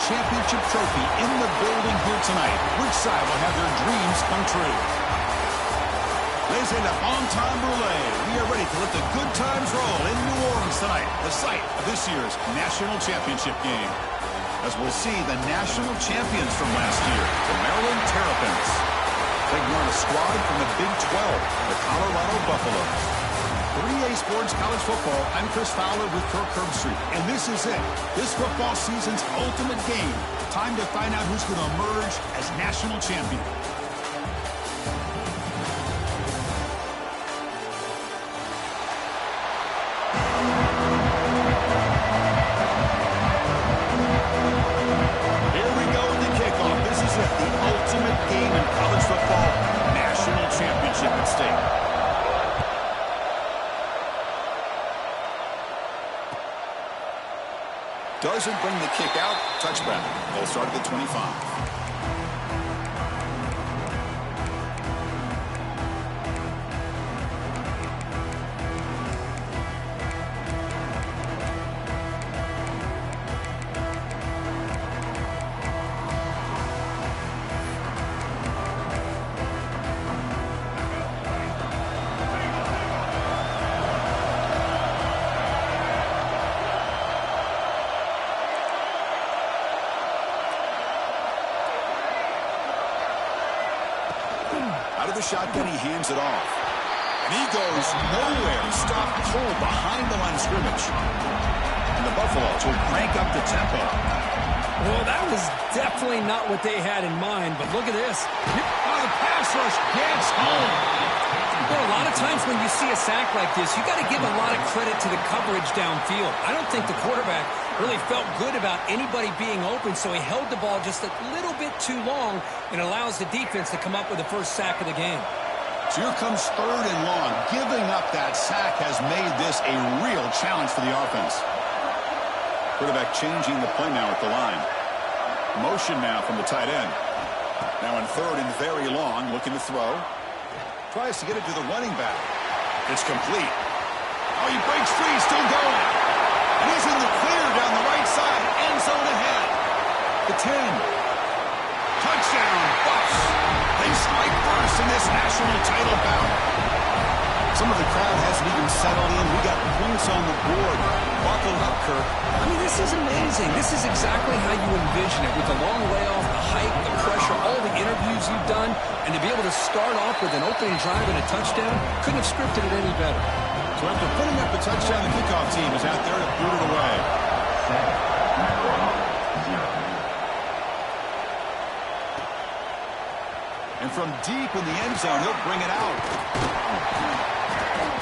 championship trophy in the building here tonight. Which side will have their dreams come true? Ladies and gentlemen, bon brûlée. We are ready to let the good times roll in New Orleans tonight, the site of this year's national championship game. As we'll see the national champions from last year, the Maryland Terrapins, taking on a squad from the Big 12, the Colorado Buffaloes. 3A Sports College Football, I'm Chris Fowler with Kirk Herbstreit, and this is it. This football season's ultimate game. Time to find out who's going to emerge as national champion. Here we go with the kickoff. This is it, the ultimate game in college football, national championship at stake. Doesn't bring the kick out. Touchback. They'll start at the 25. Out of the shotgun, he hands it off. And he goes nowhere. Stopped cold behind the line of scrimmage. And the Buffaloes will crank up the tempo. Well, that was definitely not what they had in mind, but look at this. Oh, the pass rush gets home. Well, a lot of times when you see a sack like this, you got to give a lot of credit to the coverage downfield. I don't think the quarterback really felt good about anybody being open, so he held the ball just a little bit too long and allows the defense to come up with the first sack of the game. So here comes 3rd and long. Giving up that sack has made this a real challenge for the offense. Quarterback changing the play now at the line. Motion now from the tight end. Now in 3rd and very long, looking to throw. Tries to get it to the running back. It's complete. Oh, he breaks free, still going. And he's in the clear down the right side. End zone ahead. The 10. Touchdown, Buffs. They strike first in this national title bout. Some of the crowd hasn't even settled in. We got points on the board. Buckle up, Kirk. I mean, this is amazing. This is exactly how you envision it, with the long layoff, the hype, the pressure, all the interviews you've done, and to be able to start off with an opening drive and a touchdown, couldn't have scripted it any better. So after putting up the touchdown, the kickoff team is out there to boot it away. And from deep in the end zone, he'll bring it out.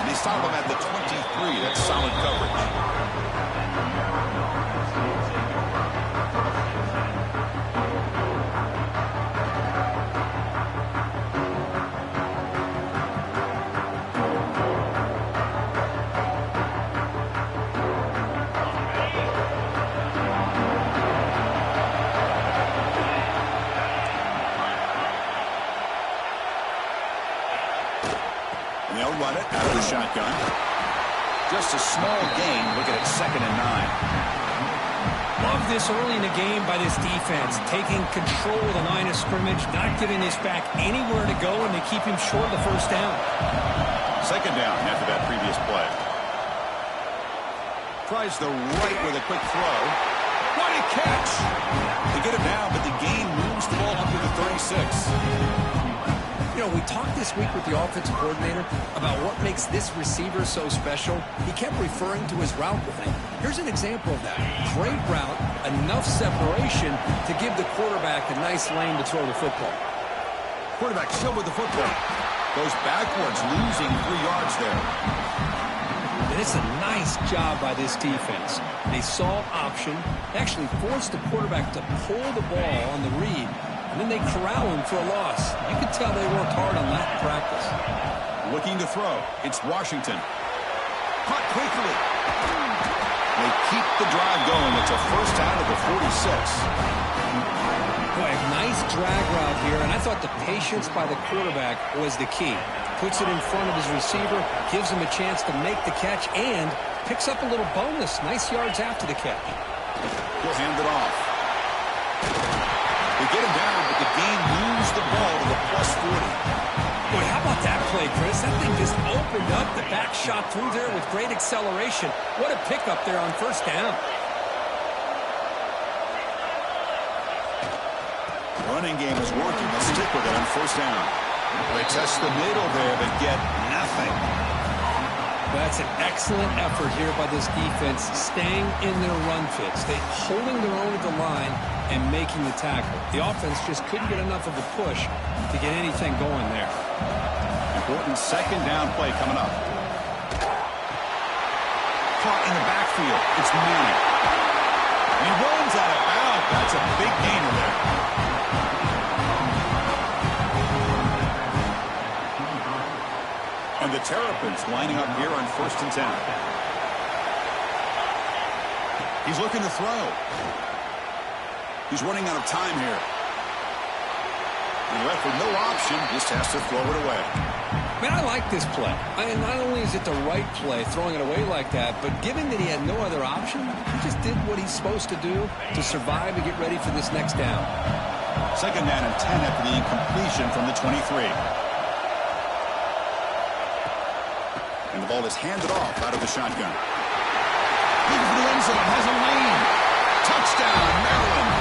And they stop him at the 23. That's solid coverage. They'll run it out of the shotgun. Just a small gain. Looking at 2nd and 9. Love this early in the game by this defense, taking control of the line of scrimmage, not giving this back anywhere to go, and they keep him short of the first down. 2nd down after that previous play. Tries the right with a quick throw. What a catch! They get it down, but the gain moves the ball up to the 36. You know, we talked this week with the offensive coordinator about what makes this receiver so special. He kept referring to his route running. Here's an example of that. Great route, enough separation to give the quarterback a nice lane to throw the football. Quarterback still with the football. Goes backwards, losing 3 yards there. And it's a nice job by this defense. They saw option, actually forced the quarterback to pull the ball on the read, and then they corral him for a loss. You can tell they worked hard on that in practice. Looking to throw. It's Washington. Caught quickly. They keep the drive going. It's a first out of the 46. Boy, nice drag route here, and I thought the patience by the quarterback was the key. Puts it in front of his receiver, gives him a chance to make the catch, and picks up a little bonus. Nice yards after the catch. He'll hand it off. get him down, but the gain moves the ball to the +40. Boy, how about that play, Chris? That thing just opened up. The back shot through there with great acceleration. What a pickup there on first down. Running game is working. They'll stick with it on first down. They test the middle there, but get nothing. That's an excellent effort here by this defense, staying in their run fits. They holding their own at the line and making the tackle. The offense just couldn't get enough of a push to get anything going there. Important second down play coming up. Caught in the backfield. It's Natty. He runs out of bounds. That's a big gainer there. And the Terrapins lining up here on 1st and 10. He's looking to throw. He's running out of time here. And left with no option, just has to throw it away. Man, I like this play. Not only is it the right play, throwing it away like that, but given that he had no other option, he just did what he's supposed to do to survive and get ready for this next down. Second down and 10 after the incompletion from the 23. And the ball is handed off out of the shotgun. Looking for the end zone, has a lane. Touchdown, Maryland,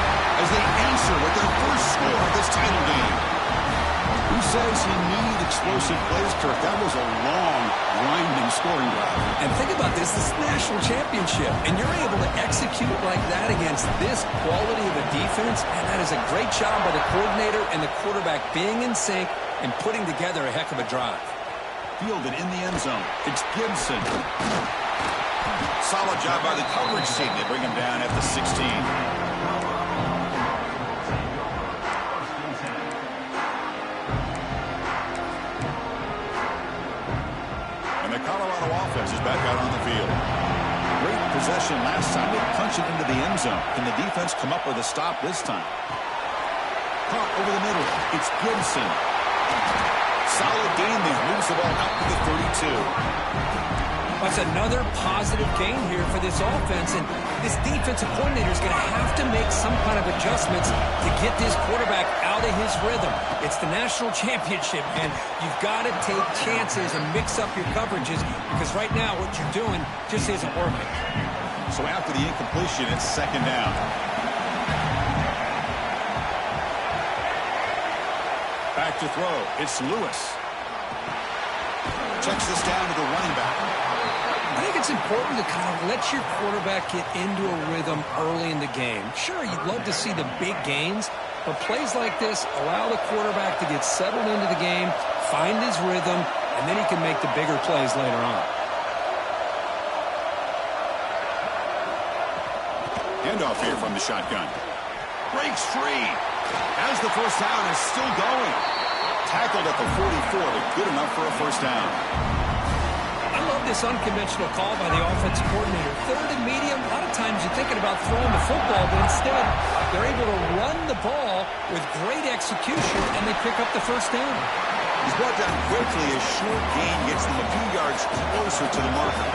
as they answer with their first score of this title game. Who says you need explosive plays, Kirk? That was a long, grinding scoring drive. And think about this is national championship, and you're able to execute like that against this quality of a defense, and that is a great job by the coordinator and the quarterback being in sync and putting together a heck of a drive. Fielded in the end zone. It's Gibson. Solid job by the coverage team. They bring him down at the 16. And the Colorado offense is back out on the field. Great possession last time. They punch it into the end zone. Can the defense come up with a stop this time? Caught over the middle. It's Gibson. Solid gain there. Moves the ball up to the 32. That's another positive gain here for this offense, and this defensive coordinator is going to have to make some kind of adjustments to get this quarterback out of his rhythm. It's the national championship, and you've got to take chances and mix up your coverages, because right now what you're doing just isn't working. So after the incompletion, it's second down. Back to throw. It's Lewis. Checks this down to the running back. I think it's important to kind of let your quarterback get into a rhythm early in the game. Sure, you'd love to see the big gains, but plays like this allow the quarterback to get settled into the game, find his rhythm, and then he can make the bigger plays later on. Handoff here from the shotgun. Breaks free. As the first down is still going. Tackled at the 44, but good enough for a first down. I love this unconventional call by the offensive coordinator. Third and medium, a lot of times you're thinking about throwing the football, but instead they're able to run the ball with great execution, and they pick up the first down. He's brought down quickly. A short gain gets them a few yards closer to the marker.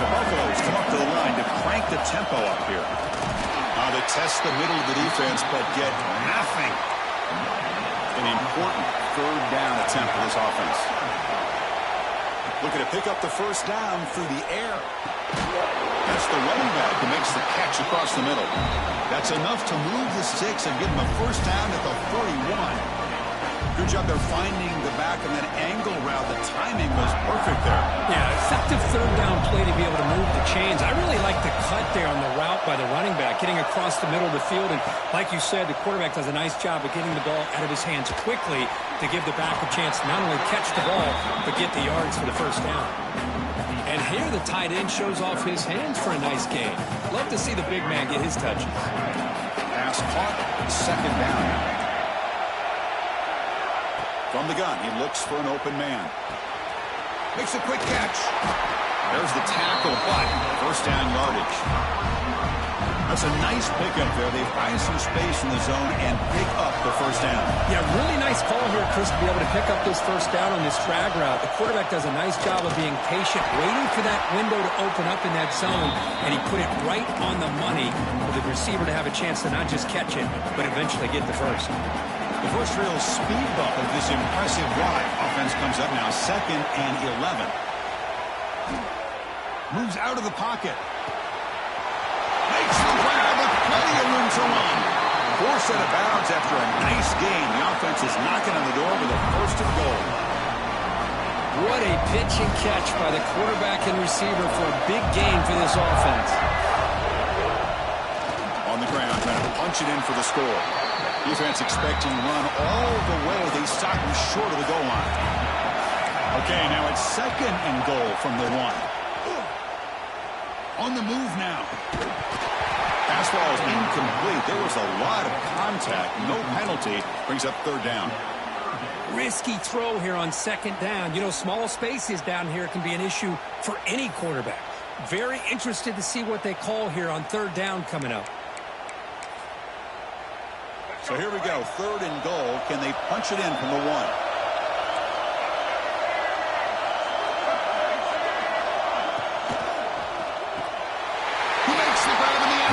The Buffaloes come up to the line to crank the tempo up here. They test the middle of the defense, but get nothing. An important third down attempt for this offense. Looking to pick up the first down through the air. That's the running back who makes the catch across the middle. That's enough to move the sticks and give them a first down at the 31. Good job there finding the back and that angle route. The timing was perfect there. Yeah, effective third down play to be able to move the chains. I really like the cut there on the route by the running back, getting across the middle of the field. And like you said, the quarterback does a nice job of getting the ball out of his hands quickly to give the back a chance to not only catch the ball, but get the yards for the first down. And here the tight end shows off his hands for a nice gain. Love to see the big man get his touches. Pass caught, second down. From the gun, he looks for an open man. Makes a quick catch. There's the tackle, but first down yardage. That's a nice pickup there. They find some space in the zone and pick up the first down. Yeah, really nice call here, Chris, to be able to pick up this first down on this drag route. The quarterback does a nice job of being patient, waiting for that window to open up in that zone, and he put it right on the money for the receiver to have a chance to not just catch it, but eventually get the first. The first real speed bump of this impressive drive. Offense comes up now, 2nd and 11. Moves out of the pocket. Makes the grab with plenty of room to run. Forced out of bounds after a nice gain. The offense is knocking on the door with a first and goal. What a pitch and catch by the quarterback and receiver for a big gain for this offense. On the ground, trying to punch it in for the score. Defense expecting run all the way. They stop him short of the goal line. Okay, now it's 2nd and goal from the 1. On the move now. Fastball is incomplete. There was a lot of contact. No penalty. Brings up 3rd down. Risky throw here on 2nd down. You know, small spaces down here can be an issue for any quarterback. Very interested to see what they call here on 3rd down coming up. So here we go. 3rd and goal. Can they punch it in from the 1?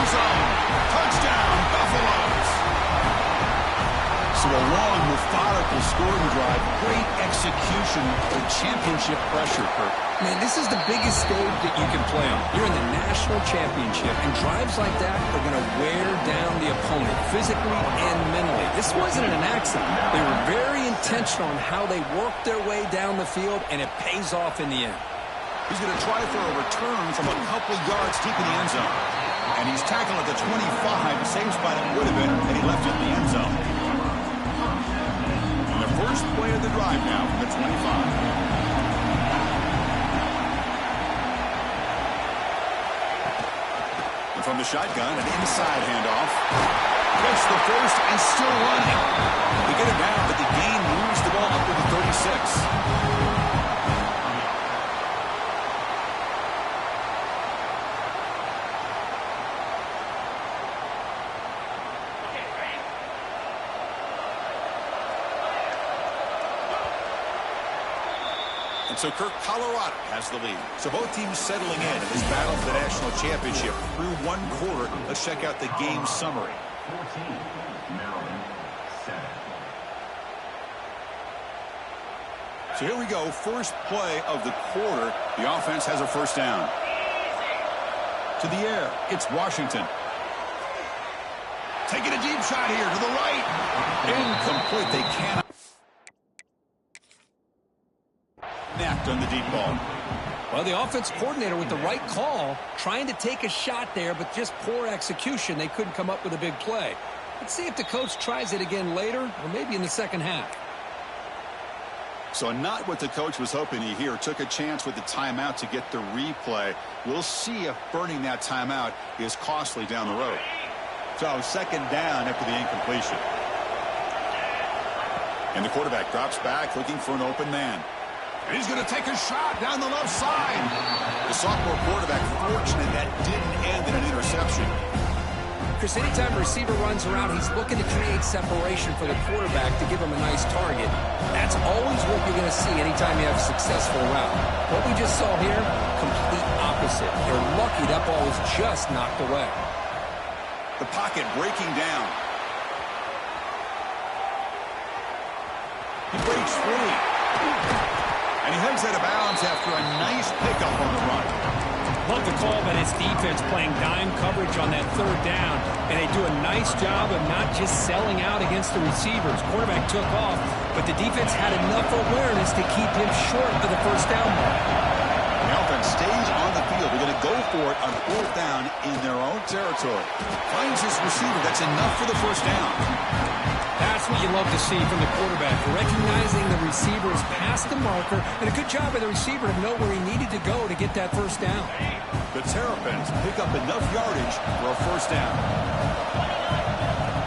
Touchdown, Buffaloes. So a long, methodical scoring drive. Great execution for championship pressure, Kurt. Man, this is the biggest stage that you can play on. You're in the national championship, and drives like that are going to wear down the opponent physically and mentally. This wasn't an accident. They were very intentional on how they worked their way down the field, and it pays off in the end. He's going to try for a return from a couple yards deep in the end zone. And he's tackled at the 25, the same spot it would have been, and he left it in the end zone. And the first play of the drive now from the 25. And from the shotgun, an inside handoff. Gets the first and still running. They get it down, but the gain moves the ball up to the 36. So Kirk, Colorado has the lead. So both teams settling in this battle for the national championship through 1 quarter. Let's check out the game summary. 14, Maryland, 7. So here we go. First play of the quarter. The offense has a first down. To the air. It's Washington. Taking a deep shot here to the right. Incomplete. They cannot. Napped on the deep ball. Well, the offense coordinator with the right call, trying to take a shot there, but just poor execution. They couldn't come up with a big play. Let's see if the coach tries it again later, or maybe in the 2nd half. So not what the coach was hoping to hear. Took a chance with the timeout to get the replay. We'll see if burning that timeout is costly down the road. So 2nd down after the incompletion. And the quarterback drops back looking for an open man. He's going to take a shot down the left side. The sophomore quarterback fortunate that didn't end in an interception. Chris, anytime a receiver runs around, he's looking to create separation for the quarterback to give him a nice target. That's always what you're going to see anytime you have a successful route. What we just saw here, complete opposite. They're lucky that ball was just knocked away. The pocket breaking down. He breaks free. And he heads out of bounds after a nice pickup on the run. Love the call by this defense playing dime coverage on that 3rd down, and they do a nice job of not just selling out against the receivers. Quarterback took off, but the defense had enough awareness to keep him short of the first down mark. The offense stays on the field. They're going to go for it on 4th down in their own territory. Finds his receiver. That's enough for the first down. That's what you love to see from the quarterback, recognizing the receiver is past the marker, and a good job by the receiver to know where he needed to go to get that first down. The Terrapins pick up enough yardage for a first down.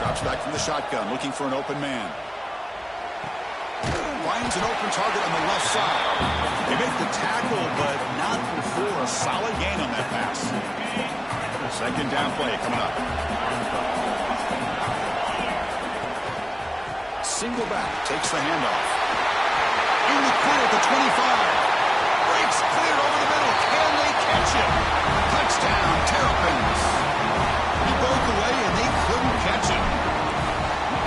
Drops back from the shotgun, looking for an open man. Finds an open target on the left side. They make the tackle, but not before a solid gain on that pass. Second down play coming up. Single back, takes the handoff. In the clear at the 25. Breaks clear over the middle. Can they catch him? Touchdown, Terrapins. He broke away and they couldn't catch him.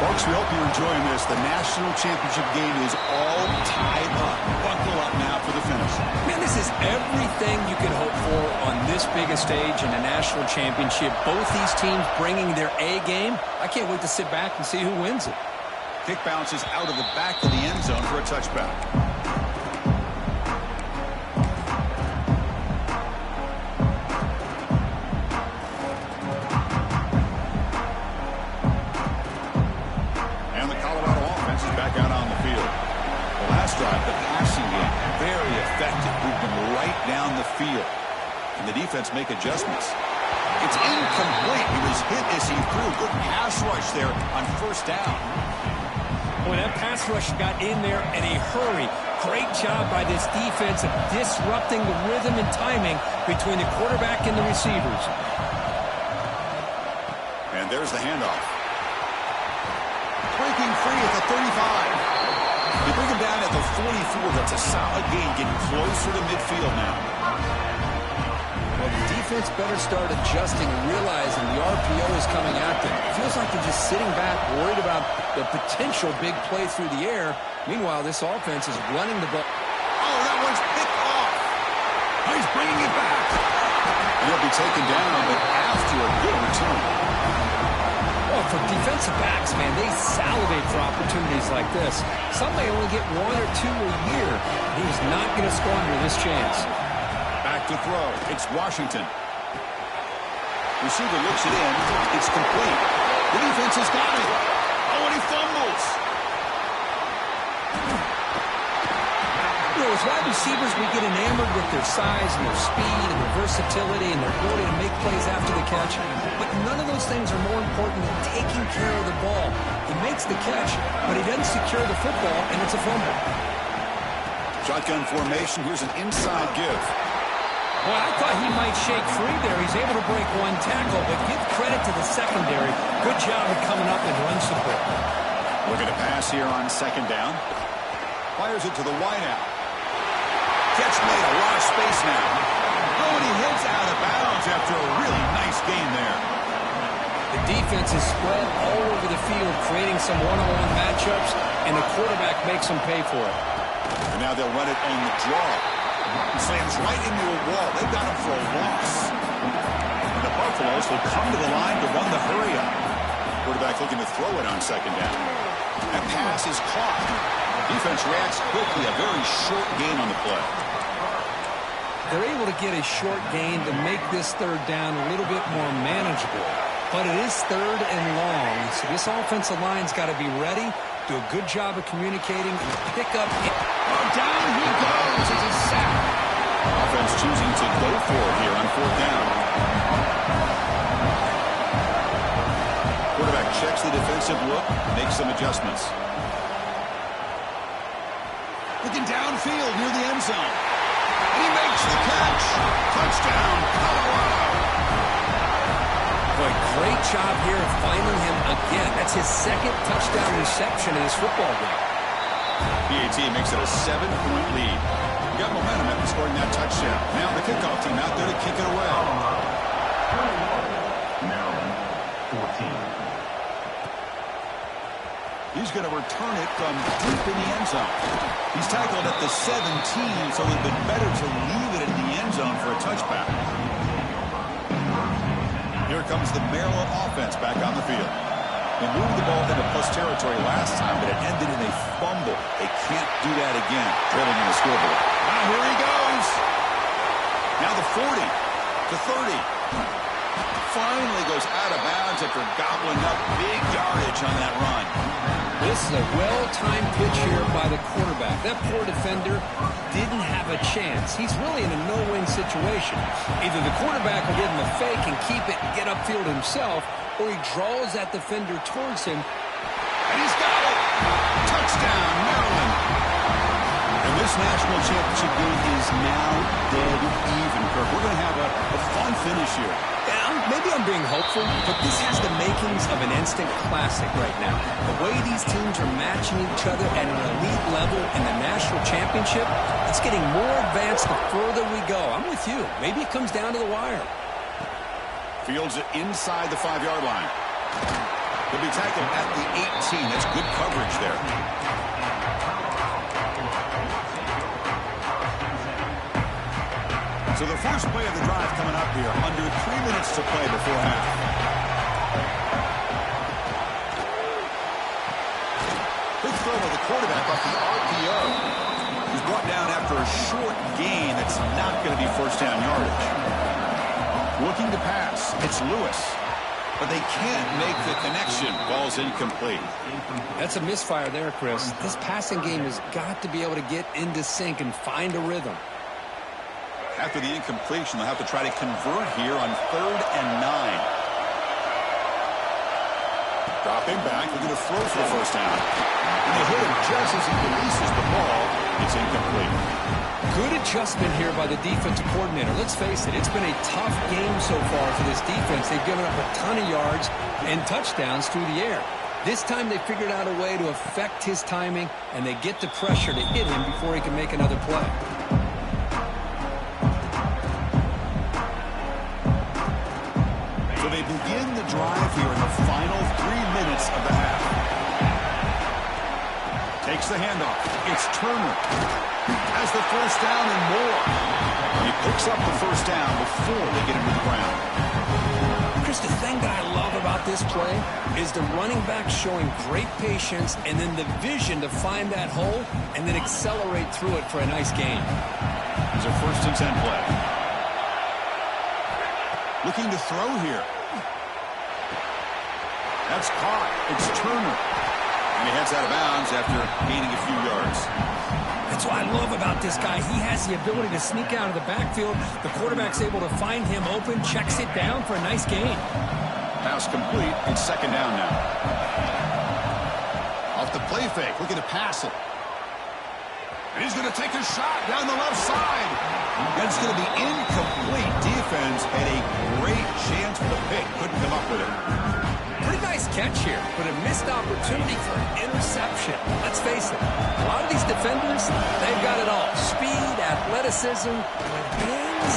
Folks, we hope you're enjoying this. The national championship game is all tied up. Buckle up now for the finish. Man, this is everything you could hope for on this biggest stage in a national championship. Both these teams bringing their A game. I can't wait to sit back and see who wins it. Kick bounces out of the back of the end zone for a touchback. And the Colorado offense is back out on the field. The last drive, the passing game, very effective. Moved them right down the field. And the defense make adjustments. It's incomplete. He was hit as he threw. Good pass rush there on first down. Boy, that pass rush got in there in a hurry. Great job by this defense of disrupting the rhythm and timing between the quarterback and the receivers. And there's the handoff. Breaking free at the 35. They bring him down at the 44. That's a solid gain, getting closer to midfield now. Well, the defense better start adjusting and realizing the RPO is coming at them. It feels like they're just sitting back, worried about the potential big play through the air. Meanwhile, this offense is running the ball. Oh, that one's picked off. Oh, he's bringing it back. And he'll be taken down, but after a good return. Well, for defensive backs, man, they salivate for opportunities like this. Some may only get one or two a year. He's not going to squander this chance. Back to throw. It's Washington. Receiver looks it in. It's complete. The defense has got it. Oh, and he fumbles. You know, as wide receivers, we get enamored with their size and their speed and their versatility and their ability to make plays after the catch. But none of those things are more important than taking care of the ball. He makes the catch, but he doesn't secure the football, and it's a fumble. Shotgun formation. Here's an inside give. Well, I thought he might shake free there. He's able to break one tackle, but give credit to the secondary. Good job of coming up and run support. Looking to pass here on second down. Fires it to the wideout. Catch made, a lot of space now. Oh, and he heads out of bounds after a really nice gain there. The defense is spread all over the field, creating some one-on-one matchups, and the quarterback makes them pay for it. And now they'll run it on the draw. He slams right into a wall. They've got him for a loss. And the Buffaloes will come to the line to run the hurry up. Quarterback looking to throw it on second down. That pass is caught. Defense reacts quickly. A very short gain on the play. They're able to get a short gain to make this third down a little bit more manageable. But it is third and long, so this offensive line's got to be ready, do a good job of communicating, and pick up. Oh, down he goes. It's a sack. Offense choosing to go for it here on fourth down. Quarterback checks the defensive look, makes some adjustments. Looking downfield near the end zone. And he makes the catch. Touchdown, Colorado. Boy, great job here of finding him again. That's his second touchdown reception in this football game. PAT makes it a 7-point lead. We got momentum after scoring that touchdown. Now the kickoff team out there to kick it away. Maryland, 14. He's going to return it from deep in the end zone. He's tackled at the 17, so it would have been better to leave it in the end zone for a touchback. Here comes the Maryland offense back on the field. They moved the ball into plus territory last time, but it ended in a fumble. They can't do that again, trailing in the scoreboard. Now here he goes. Now the 40, the 30. Finally goes out of bounds after gobbling up big yardage on that run. This is a well-timed pitch here by the quarterback. That poor defender didn't have a chance. He's really in a no-win situation. Either the quarterback will give him a fake and keep it and get upfield himself, or he draws that defender towards him. And he's got it! Touchdown, Maryland! And this national championship game is now dead even, Kirk. We're going to have a fun finish here. Yeah, I'm maybe I'm being hopeful, but this has the makings of an instant classic right now. The way these teams are matching each other at an elite level in the national championship, it's getting more advanced the further we go. I'm with you. Maybe it comes down to the wire. Fields it inside the 5-yard line. He'll be tackled at the 18. That's good coverage there. So the first play of the drive coming up here. Under 3 minutes to play before half. Quick throw by the quarterback off the RPO. He's brought down after a short gain that's not going to be first down yardage. Looking to pass. It's Lewis. But they can't make the connection. Ball's incomplete. That's a misfire there, Chris. This passing game has got to be able to get into sync and find a rhythm. After the incompletion, they'll have to try to convert here on 3rd and 9. Dropping back, looking to throw for the first down. And they hit him just as he releases the ball. It's incomplete. Good adjustment here by the defensive coordinator. Let's face it, it's been a tough game so far for this defense. They've given up a ton of yards and touchdowns through the air. This time they figured out a way to affect his timing, and they get the pressure to hit him before he can make another play. So they begin the drive here in the final 3 minutes of the half. Takes the handoff. It's Turner. Has the first down and more. He picks up the first down before they get him to the ground. Chris, the thing that I love about this play is the running back showing great patience and then the vision to find that hole and then accelerate through it for a nice gain. It's a 1st and 10 play. Looking to throw here. That's caught. It's Turner. And he heads out of bounds after gaining a few yards. That's what I love about this guy. He has the ability to sneak out of the backfield. The quarterback's able to find him open, checks it down for a nice gain. Pass complete. It's 2nd down now. Off the play fake, looking to pass it. And he's going to take a shot down the left side. That's going to be incomplete. Defense had a great chance for the pick. Couldn't come up with it. Pretty nice catch here, but a missed opportunity for an interception. Let's face it, a lot of these defenders, they've got it all. Speed, athleticism, hands,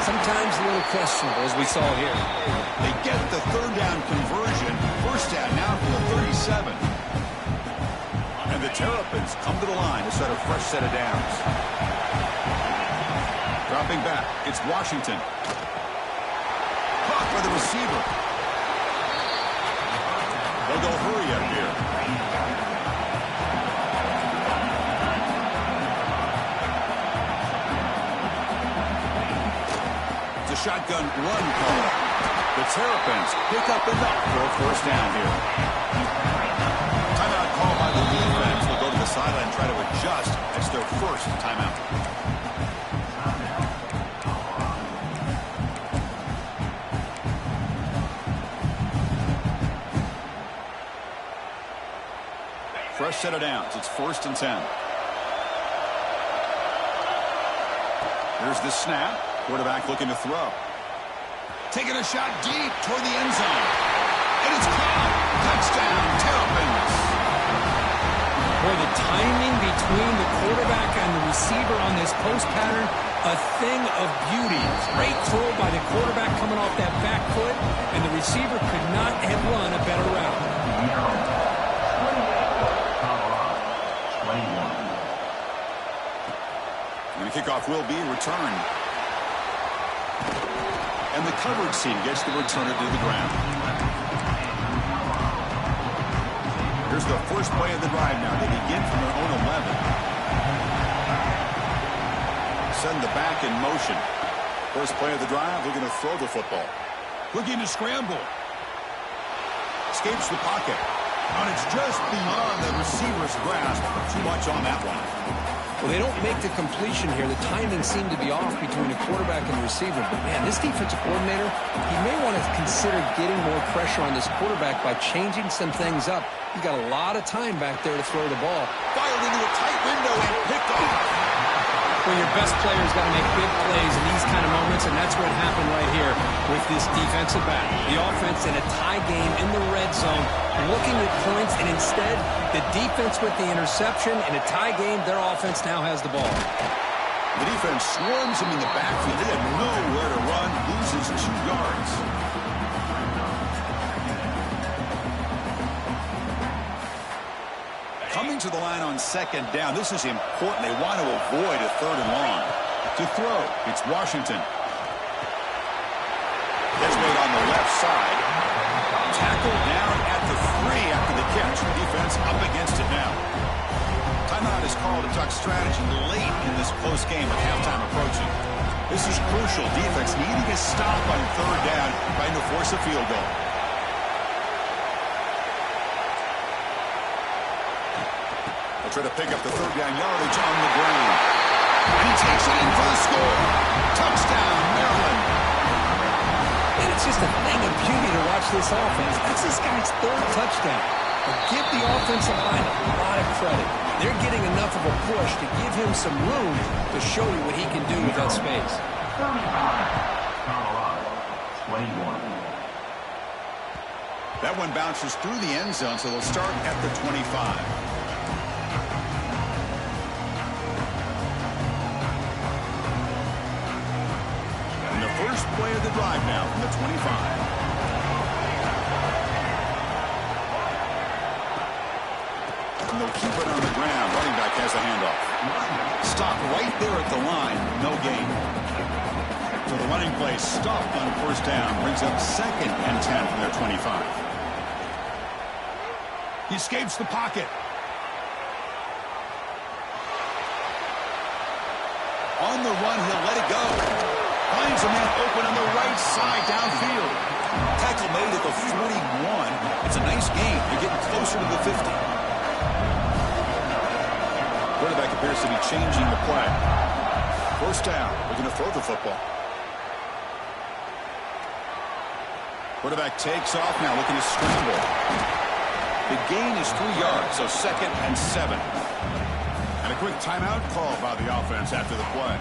sometimes a little questionable, as we saw here. They get the 3rd down conversion. First down now from the 37. And the Terrapins come to the line to set a fresh set of downs. Dropping back, it's Washington. Caught by the receiver. They'll go hurry up here. It's a shotgun run call. The Terrapins pick up enough for a first down here. Timeout call by the defense. They'll go to the sideline and try to adjust. That's their first timeout. Fresh set of downs. It's 1st and 10. Here's the snap. Quarterback looking to throw. Taking a shot deep toward the end zone. And it's caught. Touchdown, Terrapins. Boy, the timing between the quarterback and the receiver on this post pattern, a thing of beauty. Great throw by the quarterback coming off that back foot, and the receiver could not have run a better route. And the kickoff will be returned. And the coverage team gets the returner to the ground. Here's the first play of the drive now. They begin from their own 11. Send the back in motion. First play of the drive, looking to throw the football. Looking to scramble. Escapes the pocket. And it's just beyond the receiver's grasp. Too much on that one. Well, they don't make the completion here. The timing seemed to be off between the quarterback and the receiver. But, man, this defensive coordinator, he may want to consider getting more pressure on this quarterback by changing some things up. He's got a lot of time back there to throw the ball. Fired into a tight window and picked off. Well, your best player's got to make big plays in these kind of moments, and that's what happened right here with this defensive back. The offense in a tie game in the red zone, looking at points, and instead, the defense with the interception. In a tie game, their offense now has the ball. The defense swarms him in the backfield. They had nowhere to run, loses 2 yards. Coming to the line on 2nd down. This is important. They want to avoid a 3rd and long. To throw, it's Washington. That's made on the left side. Tackled down at the 3 after the catch. Defense up against it now. Timeout is called to talk strategy late in this close game with halftime approaching. This is crucial. Defense needing a stop on 3rd down, trying to force a field goal. They'll try to pick up the 3rd down yardage on the ground. And he takes it in for the score. Touchdown, Maryland. And it's just a thing of beauty to watch this offense. That's this guy's 3rd touchdown. But give the offensive line a lot of credit. They're getting enough of a push to give him some room to show you what he can do with that space. 21. That one bounces through the end zone, so they'll start at the 25. And the first play of the drive now from the 25. And they'll keep it on the ground. Running back has a handoff. Stop right there at the line. No gain. So the running play stopped on 1st down. Brings up 2nd and 10 from their 25. He escapes the pocket. On the run, he'll let it go. Finds a man open on the right side downfield. Tackle made at the 41. It's a nice gain. They're getting closer to the 50. Quarterback appears to be changing the play. 1st down. We're going to throw the football. Quarterback takes off now, looking to scramble. The gain is 3 yards, so 2nd and 7. And a quick timeout call by the offense after the play.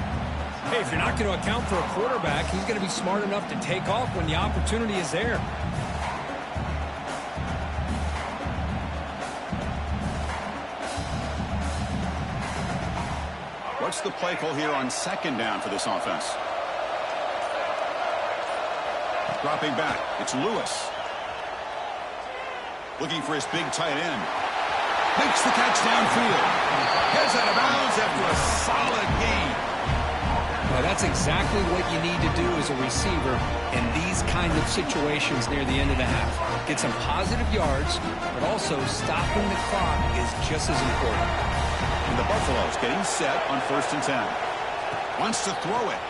Hey, if you're not going to account for a quarterback, he's going to be smart enough to take off when the opportunity is there. What's the play call here on 2nd down for this offense? Dropping back, it's Lewis. Looking for his big tight end. Makes the catch downfield. Gets out of bounds after a solid gain. Now that's exactly what you need to do as a receiver in these kinds of situations near the end of the half. Get some positive yards, but also stopping the clock is just as important. And the Buffaloes getting set on 1st and 10. Wants to throw it.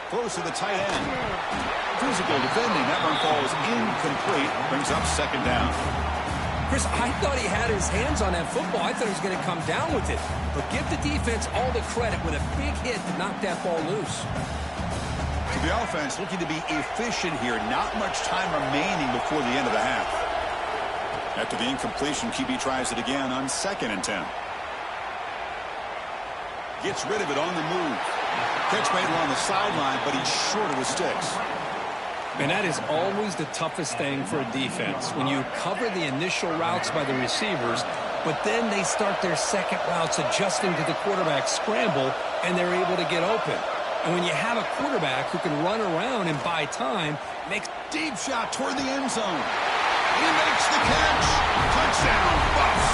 Throws to the tight end. Physical defending. That one falls incomplete. Brings up 2nd down. Chris, I thought he had his hands on that football. I thought he was going to come down with it. But give the defense all the credit with a big hit to knock that ball loose. To the offense, looking to be efficient here. Not much time remaining before the end of the half. After the incompletion, QB tries it again on 2nd and 10. Gets rid of it on the move. Catch made along the sideline, but he's short of the sticks. And that is always the toughest thing for a defense. When you cover the initial routes by the receivers, but then they start their second routes adjusting to the quarterback scramble, and they're able to get open. And when you have a quarterback who can run around and buy time, makes deep shot toward the end zone. He makes the catch. Touchdown, Buffs.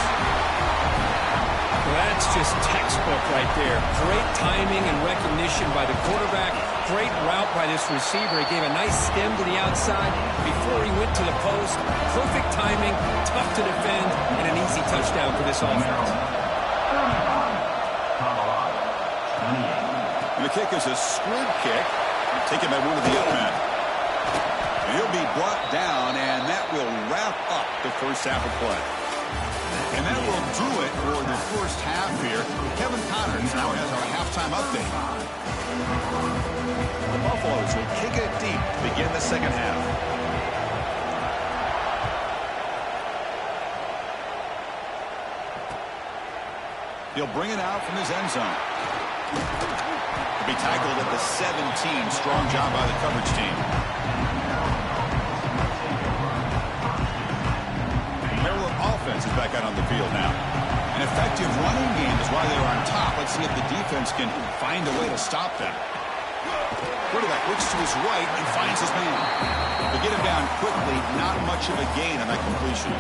Well, that's just textbook right there. Great timing and recognition by the quarterback. Great route by this receiver. He gave a nice stem to the outside before he went to the post. Perfect timing, tough to defend, and an easy touchdown for this offense. And the kick is a squib kick. Taken by one of the other men. And he'll be brought down, and that will wrap up the first half of play. And that will do it for the first half here. Kevin Connors now has our halftime update. The Buffaloes will kick it deep to begin the second half. He'll bring it out from his end zone. Be tackled at the 17. Strong job by the coverage team. Maryland offense is back out on the field now. An effective running game is why they're on top. Let's see if the defense can find a way to stop them. Quarterback looks to his right and finds his man. They get him down quickly. Not much of a gain on that completion.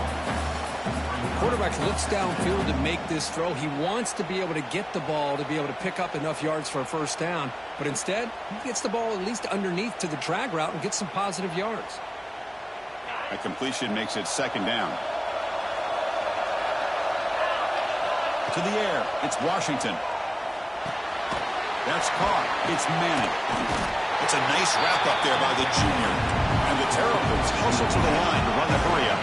Quarterback looks downfield to make this throw. He wants to be able to get the ball to be able to pick up enough yards for a first down. But instead, he gets the ball at least underneath to the drag route and gets some positive yards. That completion makes it second down. To the air. It's Washington. That's caught. It's Manning. It's a nice wrap up there by the junior. And the Terrapins hustle to the line to run the hurry up.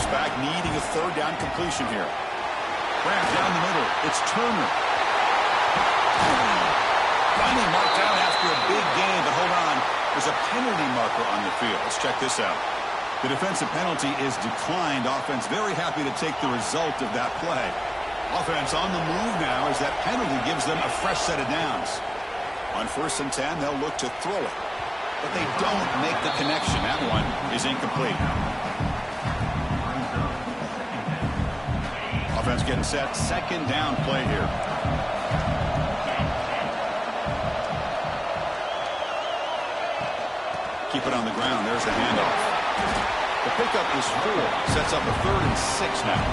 Back needing a third down completion here. Graham down the middle. It's Turner. Finally marked down after a big gain, but hold on. There's a penalty marker on the field. Let's check this out. The defensive penalty is declined. Offense very happy to take the result of that play. Offense on the move now as that penalty gives them a fresh set of downs. On 1st and 10, they'll look to throw it. But they don't make the connection. That one is incomplete. Offense getting set. Second down play here. Keep it on the ground. There's the handoff. The pickup is 4. Sets up a 3rd and 6 now.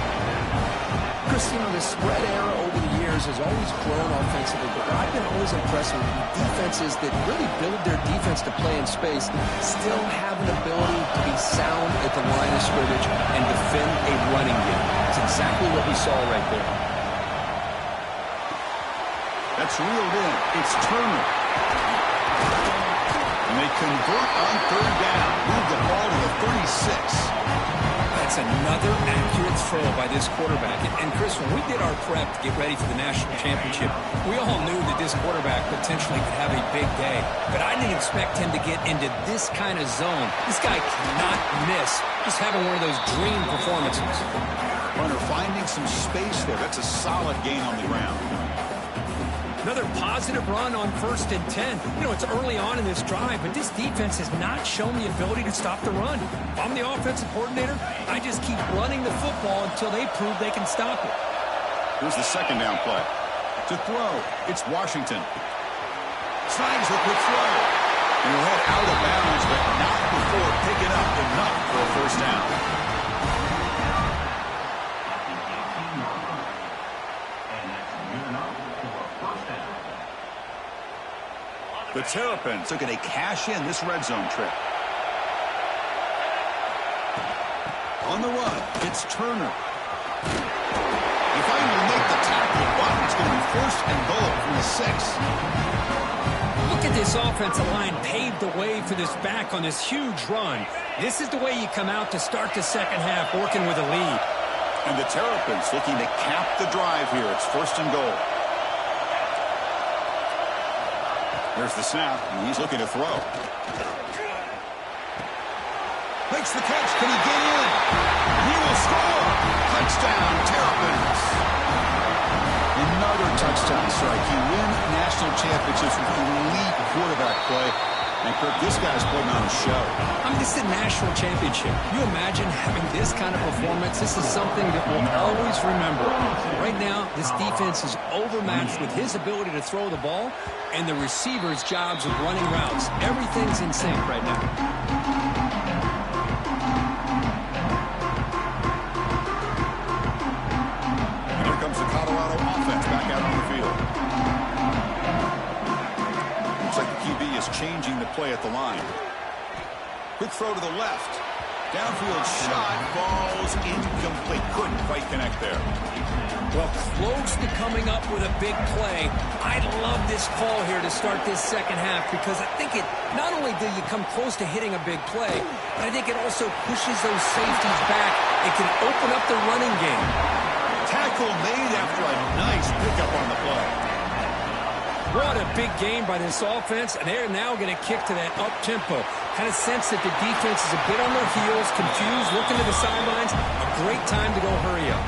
Chris, you know, the spread era over the years has always grown offensively, but I've been always impressed with defenses that really build their defense to play in space, still have an ability to be sound at the line of scrimmage and defend a running game. That's exactly what we saw right there. That's reeled in. It's Turner. And they convert on 3rd down. Move the ball to the 36. That's another accurate throw by this quarterback. And Chris, when we did our prep to get ready for the national championship, we all knew that this quarterback potentially could have a big day. But I didn't expect him to get into this kind of zone. This guy cannot miss. Just having one of those dream performances. Runner finding some space there. That's a solid gain on the ground. Another positive run on 1st and 10. You know, it's early on in this drive, but this defense has not shown the ability to stop the run. If I'm the offensive coordinator, I just keep running the football until they prove they can stop it. Here's the second down play. To throw, it's Washington. Snags the quick throw. And he'll head out of bounds, but not before picking up enough for a first down. The Terrapins are going to cash in this red zone trip. On the run, it's Turner. He finally make the tackle, but it's going to be 1st and goal from the 6. Look at this offensive line paved the way for this back on this huge run. This is the way you come out to start the second half, working with a lead. And the Terrapins looking to cap the drive here. It's 1st and goal. There's the snap, and he's looking to throw. Makes the catch. Can he get in? He will score. Touchdown, Terrapins. Another touchdown strike. You win national championships with elite quarterback play. And, Kirk, this guy's putting on a show. I mean, this is a national championship. You imagine having this kind of performance? This is something that we'll always remember. Right now, this defense is overmatched with his ability to throw the ball and the receivers' jobs of running routes. Everything's in sync right now. And here comes the Colorado offense back out on the field. Looks like the QB is changing the play at the line. Quick throw to the left. Downfield shot. Falls incomplete. Couldn't quite connect there. Well, close to coming up with a big play. I love this call here to start this second half because I think it not only do you come close to hitting a big play, but I think it also pushes those safeties back. It can open up the running game. Tackle made after a nice pickup on the play. What a big game by this offense, and they're now going to kick to that up-tempo. Kind of sense that the defense is a bit on their heels, confused, looking to the sidelines. A great time to go hurry up.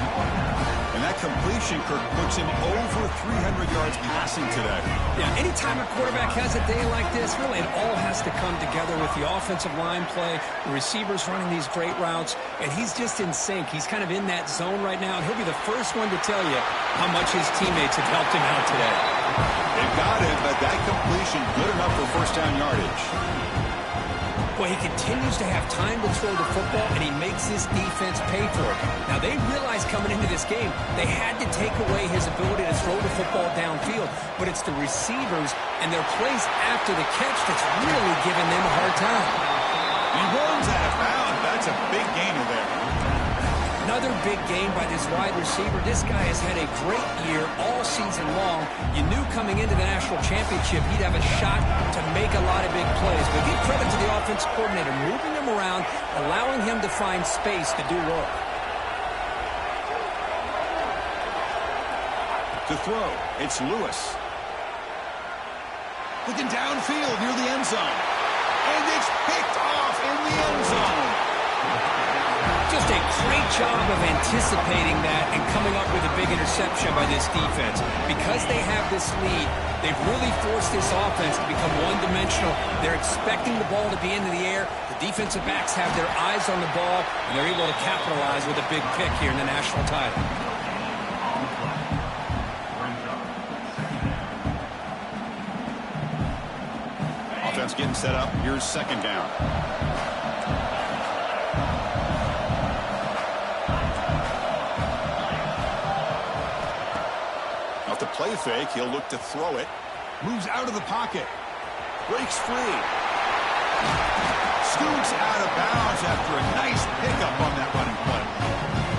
And that completion, Kirk, puts him over 300 yards passing today. Yeah, anytime a quarterback has a day like this, really it all has to come together with the offensive line play, the receivers running these great routes, and he's just in sync. He's kind of in that zone right now, and he'll be the first one to tell you how much his teammates have helped him out today. They've got him, but that completion good enough for first down yardage. Well, he continues to have time to throw the football, and he makes this defense pay for it. Now, they realized coming into this game they had to take away his ability to throw the football downfield, but it's the receivers and their plays after the catch that's really giving them a hard time. He runs out of bounds. That's a big gainer there. Another big game by this wide receiver. This guy has had a great year all season long. You knew coming into the national championship he'd have a shot to make a lot of big plays. But give credit to the offensive coordinator, moving him around, allowing him to find space to do work. To throw, it's Lewis. Looking downfield near the end zone. And it's picked off in the end zone. Just a great job of anticipating that and coming up with a big interception by this defense. Because they have this lead, they've really forced this offense to become one-dimensional. They're expecting the ball to be into the air. The defensive backs have their eyes on the ball, and they're able to capitalize with a big pick here in the national title. Offense getting set up. Here's second down. Off the play fake, he'll look to throw it. Moves out of the pocket. Breaks free. Scoots out of bounds after a nice pickup on that running play.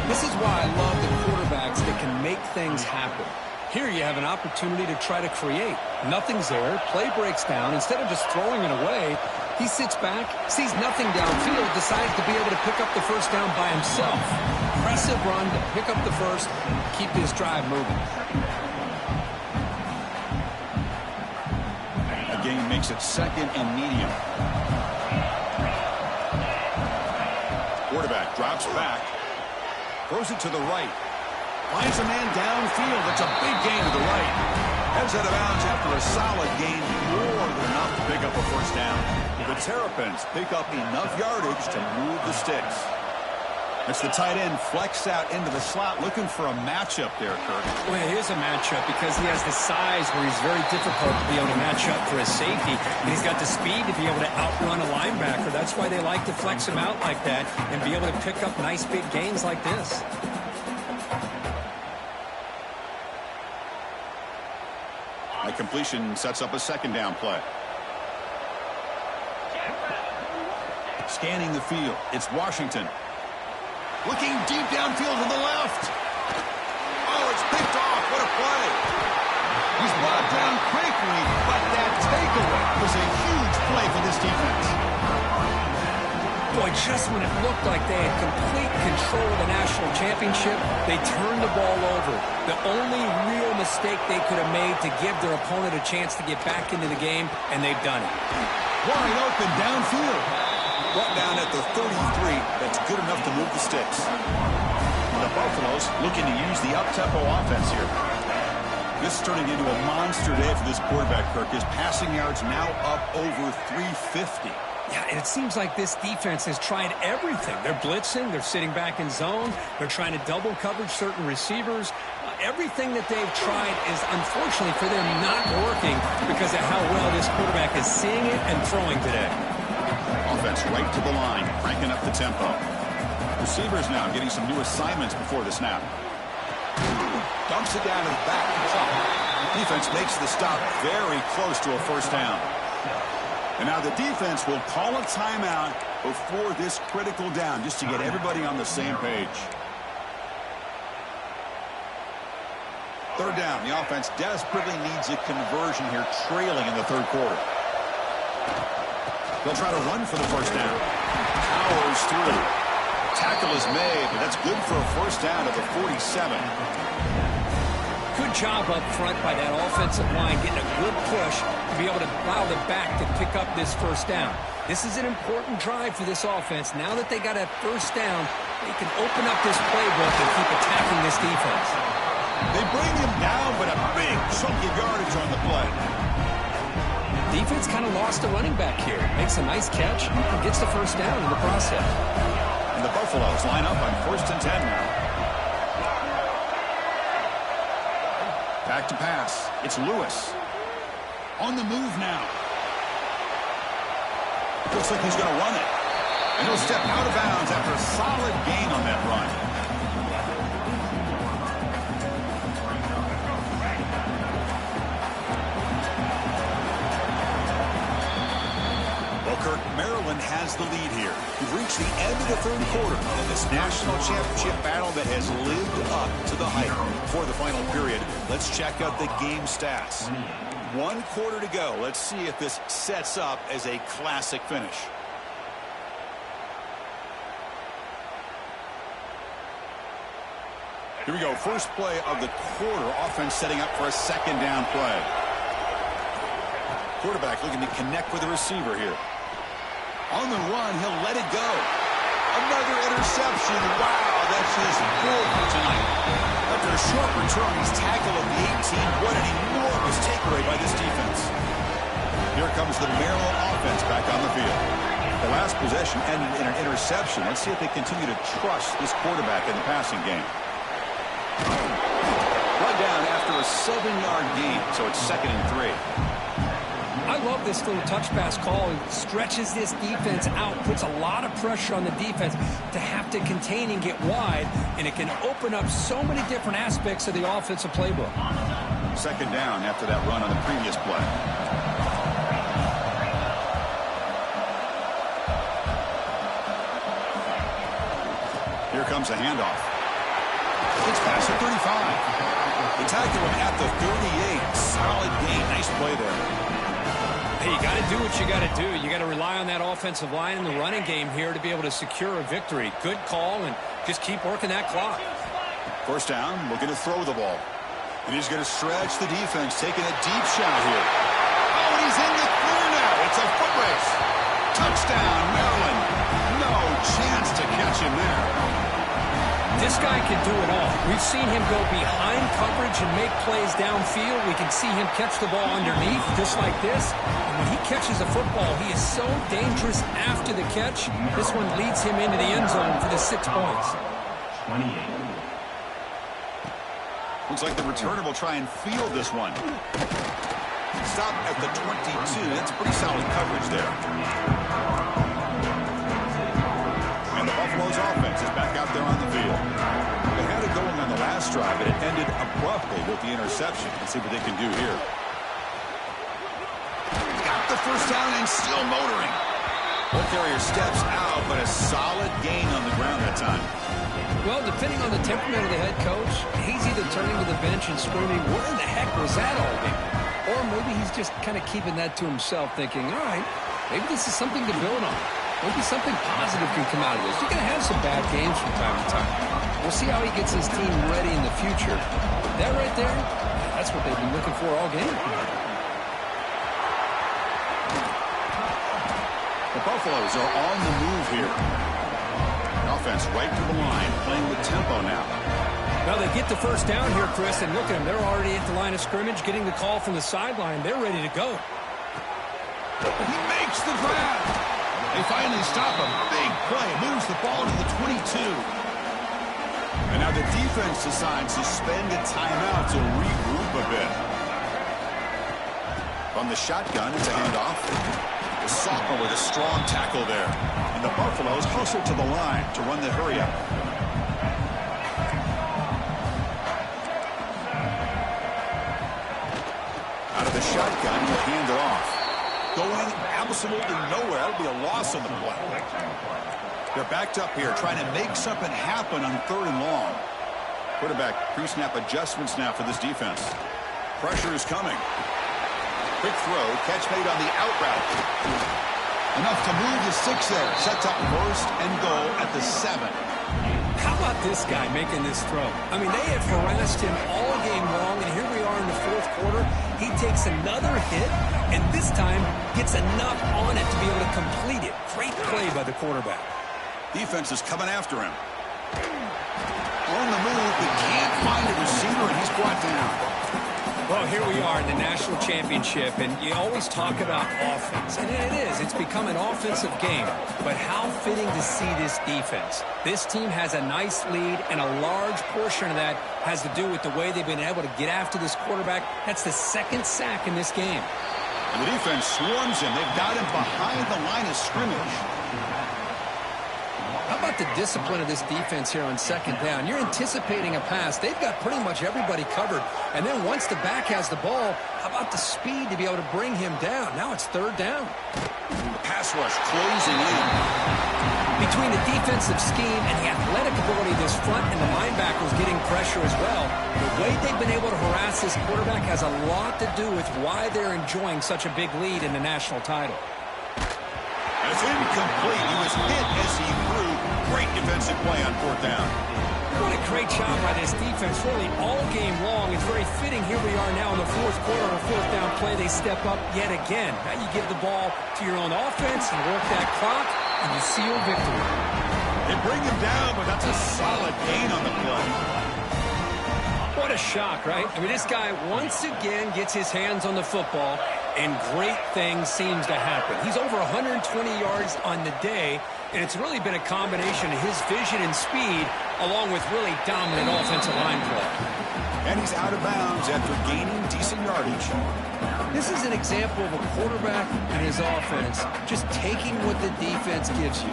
This is why I love the quarterbacks that can make things happen. Here you have an opportunity to try to create. Nothing's there. Play breaks down. Instead of just throwing it away, he sits back, sees nothing downfield, decides to be able to pick up the first down by himself. Impressive run to pick up the first, keep this drive moving. Again, makes it second and medium. Quarterback drops back. Throws it to the right. Finds a man downfield. That's a big gain to the right. Heads out of bounds after a solid gain, more than enough to pick up a first down. The Terrapins pick up enough yardage to move the sticks. It's the tight end flexed out into the slot, looking for a matchup there, Kirk. Well, it is a matchup because he has the size where he's very difficult to be able to match up for his safety. And he's got the speed to be able to outrun a linebacker. That's why they like to flex him out like that and be able to pick up nice big gains like this. A completion sets up a second down play. Scanning the field, it's Washington. Looking deep downfield to the left. Oh, it's picked off. What a play. He's brought down quickly, but that takeaway was a huge play for this defense. Boy, just when it looked like they had complete control of the national championship, they turned the ball over. The only real mistake they could have made to give their opponent a chance to get back into the game, and they've done it. Wide open downfield. Brought down at the 33. That's good enough to move the sticks. The Buffaloes looking to use the up-tempo offense here. This is turning into a monster day for this quarterback, Kirk. His passing yards now up over 350. Yeah, and it seems like this defense has tried everything. They're blitzing. They're sitting back in zone. They're trying to double coverage certain receivers. Everything that they've tried is, unfortunately for them, not working because of how well this quarterback is seeing it and throwing today. Offense right to the line, cranking up the tempo. Receivers now getting some new assignments before the snap. Dumps it down to the back. Defense makes the stop very close to a first down. And now the defense will call a timeout before this critical down, just to get everybody on the same page. Third down. The offense desperately needs a conversion here, trailing in the third quarter. They'll try to run for the first down. Powers through. Tackle is made, but that's good for a first down at the 47. Good job up front by that offensive line, getting a good push to be able to allow the back to pick up this first down. This is an important drive for this offense. Now that they got a first down, they can open up this playbook and keep attacking this defense. They bring him down, but a big chunk of yardage on the play. Defense kind of lost a running back here. Makes a nice catch and gets the first down in the process. And the Buffaloes line up on 1st and 10 now. Back to pass. It's Lewis. On the move now. Looks like he's going to run it. And he'll step out of bounds after a solid gain on that run. Maryland has the lead here. We've reached the end of the third quarter in this national championship battle that has lived up to the hype. For the final period, let's check out the game stats. 1 quarter to go. Let's see if this sets up as a classic finish. Here we go. First play of the quarter. Offense setting up for a second down play. Quarterback looking to connect with the receiver here. On the run, he'll let it go. Another interception. Wow, that's his 4th tonight. After a short return, he's tackled at the 18. What an enormous takeaway by this defense. Here comes the Maryland offense back on the field. The last possession ended in an interception. Let's see if they continue to trust this quarterback in the passing game. Run down after a 7-yard gain, so it's 2nd and 3. I love this little touch pass call. It stretches this defense out, puts a lot of pressure on the defense to have to contain and get wide, and it can open up so many different aspects of the offensive playbook. 2nd down after that run on the previous play. Here comes a handoff. It's past the 35. They tackle him at the 38. Solid gain. Nice play there. Hey, you got to do what you got to do. You got to rely on that offensive line in the running game here to be able to secure a victory. Good call, and just keep working that clock. First down, looking to throw the ball. And he's going to stretch the defense, taking a deep shot here. Oh, and he's in the clear now. It's a foot race. Touchdown, Maryland. No chance to catch him there. This guy can do it all. We've seen him go behind coverage and make plays downfield. We can see him catch the ball underneath, just like this. And when he catches a football, he is so dangerous after the catch. This one leads him into the end zone for the 6 points. 28. Looks like the returner will try and field this one. Stop at the 22. That's pretty solid coverage there. And the Buffalo's offense is back out there on the field. They had it going on the last drive, but it ended abruptly with the interception. Let's see what they can do here. Got the first down and still motoring. Ball carrier steps out, but a solid gain on the ground that time. Well, depending on the temperament of the head coach, he's either turning to the bench and screaming, "What in the heck was that all game?" Or maybe he's just kind of keeping that to himself, thinking, all right, maybe this is something to build on. Maybe something positive can come out of this. You're going to have some bad games from time to time. We'll see how he gets his team ready in the future. That right there, that's what they've been looking for all game. The Buffaloes are on the move here. Offense right to the line, playing with tempo now. Well, they get the first down here, Chris, and look at them. They're already at the line of scrimmage, getting the call from the sideline. They're ready to go. He makes the grab. They finally stop a big play. Moves the ball to the 22. And now the defense decides to spend a timeout to regroup a bit. From the shotgun, it's a handoff. The sophomore with a strong tackle there. And the Buffaloes hustle to the line to run the hurry up. Out of the shotgun, he'll hand it off. Going absolutely nowhere. That'll be a loss on the play. They're backed up here, trying to make something happen on 3rd and long. Quarterback pre-snap adjustments now for this defense. Pressure is coming. Quick throw, catch made on the out route. Enough to move the 6 there. Sets up 1st and goal at the 7. How about this guy making this throw? I mean, they have harassed him all game long, and here we quarter. He takes another hit, and this time gets enough on it to be able to complete it. Great play by the quarterback. Defense is coming after him. On the move, but can't find a receiver, and he's brought down. Well, here we are in the national championship, and you always talk about offense. And it is. It's become an offensive game. But how fitting to see this defense. This team has a nice lead, and a large portion of that has to do with the way they've been able to get after this quarterback. That's the second sack in this game. And the defense swarms him. They've got him behind the line of scrimmage. How about the discipline of this defense here on second down? You're anticipating a pass. They've got pretty much everybody covered. And then once the back has the ball, how about the speed to be able to bring him down? Now it's third down. Pass rush closing in. Between the defensive scheme and the athletic ability of this front and the linebackers getting pressure as well, the way they've been able to harass this quarterback has a lot to do with why they're enjoying such a big lead in the national title. It's incomplete. He was hit as he threw. Great defensive play on fourth down. What a great job by this defense, really all game long. It's very fitting. Here we are now in the fourth quarter on a fourth down play. They step up yet again. Now you give the ball to your own offense, you work that clock, and you seal victory. They bring him down, but that's a solid gain on the play. What a shock, right? I mean, this guy once again gets his hands on the football, and great things seems to happen. He's over 120 yards on the day, and it's really been a combination of his vision and speed, along with really dominant offensive line play. And he's out of bounds after gaining decent yardage. This is an example of a quarterback and his offense just taking what the defense gives you.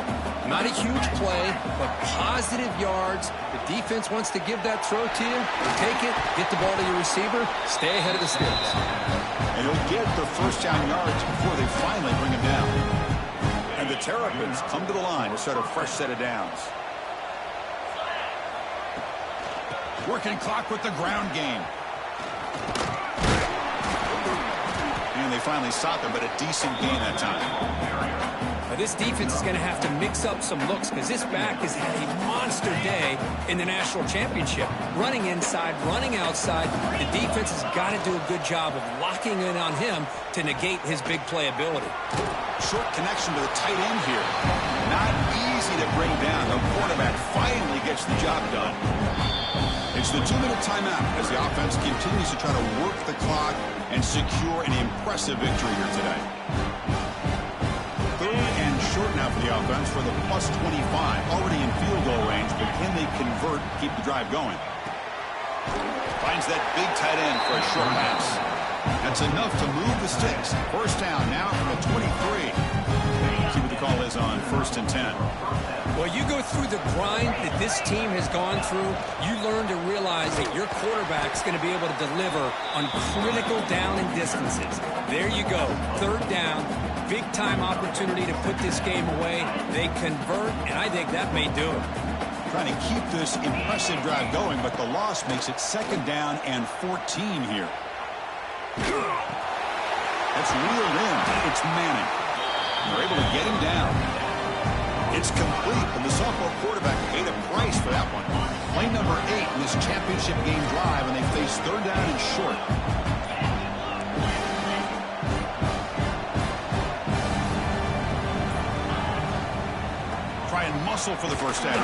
Not a huge play, but positive yards. The defense wants to give that throw to you. Take it, get the ball to your receiver, stay ahead of the sticks. And he'll get the first down yards before they finally bring him down. And the Terrapins come to the line to start a fresh set of downs. Working clock with the ground game. And they finally stop him, but a decent gain that time. Now this defense is going to have to mix up some looks because this back has had a monster day in the national championship. Running inside, running outside. The defense has got to do a good job of locking in on him to negate his big play ability. Short connection to the tight end here. Not easy to bring down. The quarterback finally gets the job done. It's the 2-minute timeout as the offense continues to try to work the clock and secure an impressive victory here today. Third and short now for the offense for the +25. Already in field goal range, but can they convert, keep the drive going? Finds that big tight end for a short pass. That's enough to move the sticks. First down now from the 23. See what the call is on 1st and 10. Well, you go through the grind that this team has gone through, you learn to realize that your quarterback's going to be able to deliver on critical down and distances. There you go. Third down, big-time opportunity to put this game away. They convert, and I think that may do it. Trying to keep this impressive drive going, but the loss makes it 2nd down and 14 here. That's reeled in. It's Manning. They're able to get him down. It's complete, and the sophomore quarterback paid a price for that one. Play number 8 in this championship game drive, and they face 3rd down and short. Try and muscle for the first down.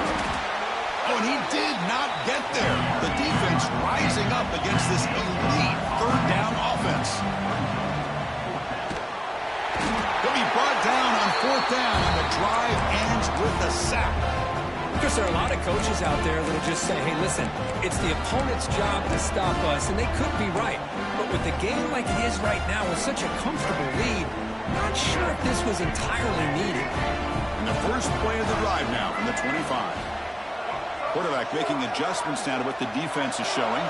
Oh, and he did not get there. The defense rising up against this elite 3rd down offense. He'll be brought down on 4th down, and the drive ends with a sack. Because there are a lot of coaches out there that will just say, hey, listen, it's the opponent's job to stop us, and they could be right. But with the game like it is right now with such a comfortable lead, not sure if this was entirely needed. And the first play of the drive now from the 25. Quarterback making adjustments now to what the defense is showing.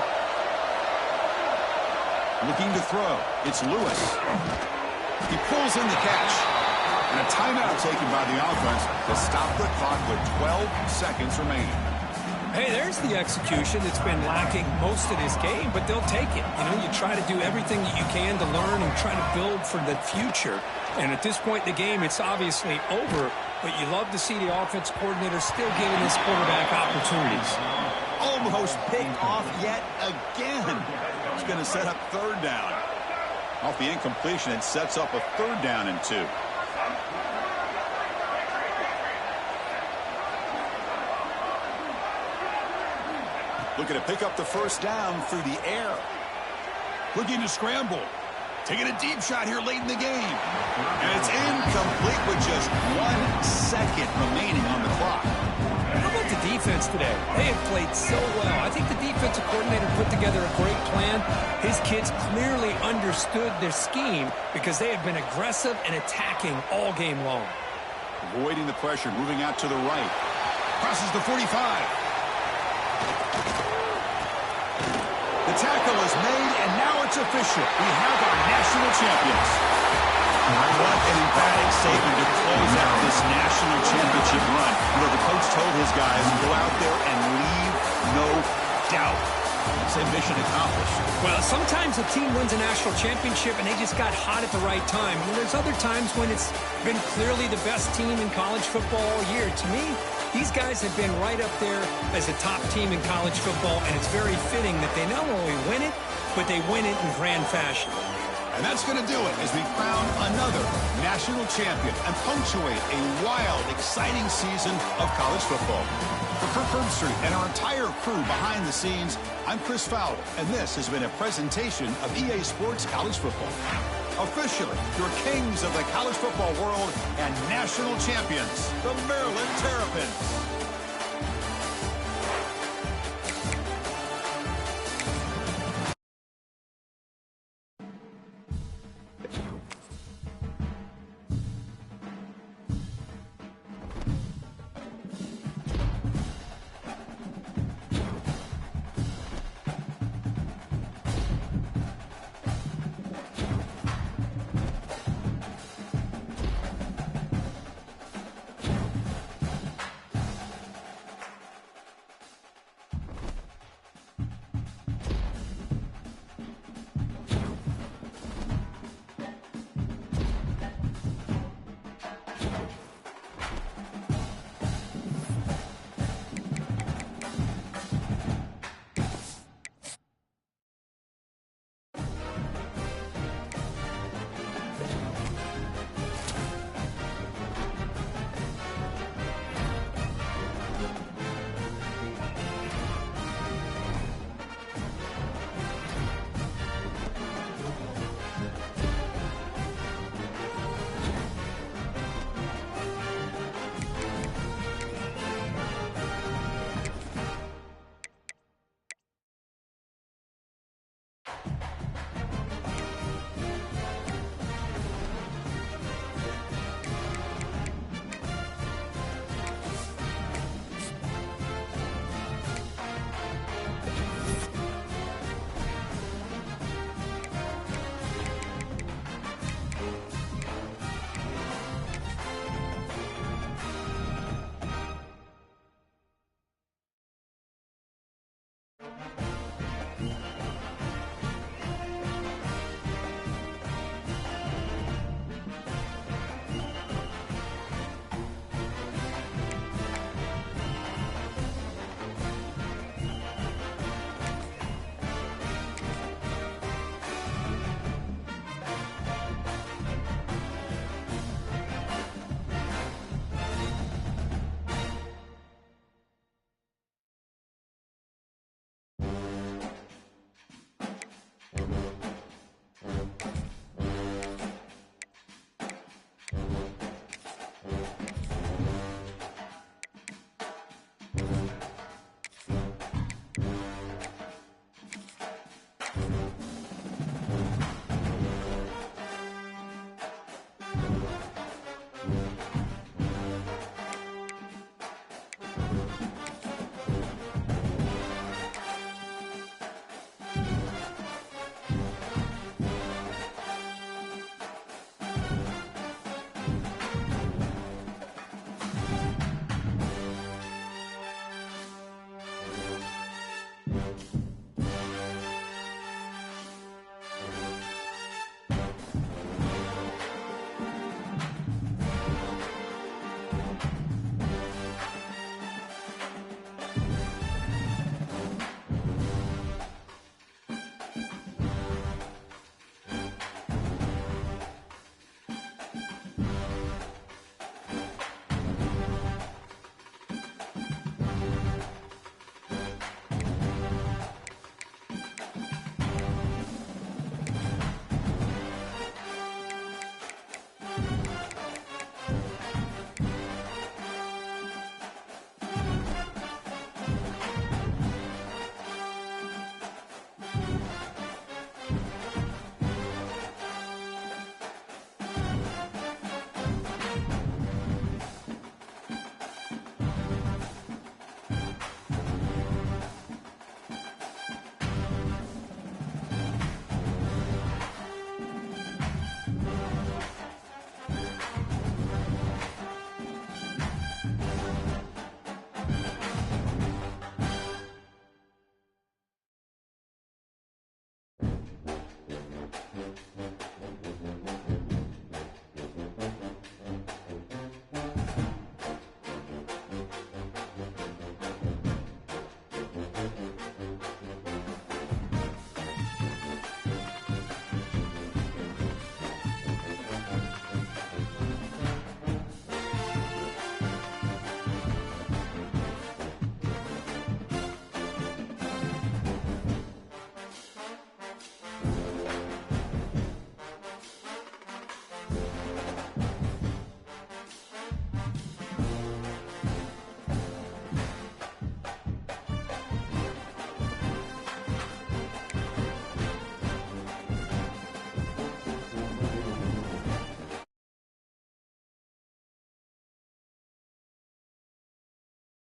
Looking to throw. It's Lewis. He pulls in the catch. And a timeout taken by the offense to stop the clock with 12 seconds remaining. Hey, there's the execution that's been lacking most of this game, but they'll take it. You know, you try to do everything that you can to learn and try to build for the future. And at this point in the game, it's obviously over, but you love to see the offense coordinator still giving this quarterback opportunities. Almost picked off yet again. It's going to set up third down. Off the incompletion, it sets up a third down and 2. Looking to pick up the first down through the air. Looking to scramble. Taking a deep shot here late in the game. And it's incomplete with just 1 second remaining on the clock. How about the defense today? They have played so well. I think the defensive coordinator put together a great plan. His kids clearly understood their scheme because they have been aggressive and attacking all game long. Avoiding the pressure, moving out to the right. Crosses the 45. The tackle is made, and now it's official. We have our national champions. What an emphatic statement to close out this national championship run. You know, the coach told his guys, go out there and leave no doubt. Say mission accomplished. Well, sometimes a team wins a national championship and they just got hot at the right time. And there's other times when it's been clearly the best team in college football all year. To me, these guys have been right up there as a top team in college football, and it's very fitting that they not only win it, but they win it in grand fashion. And that's going to do it as we crown another national champion and punctuate a wild, exciting season of college football. For Kirk Herbstreit and our entire crew behind the scenes, I'm Chris Fowler, and this has been a presentation of EA Sports College Football. Officially, your kings of the college football world and national champions, the Maryland Terrapins.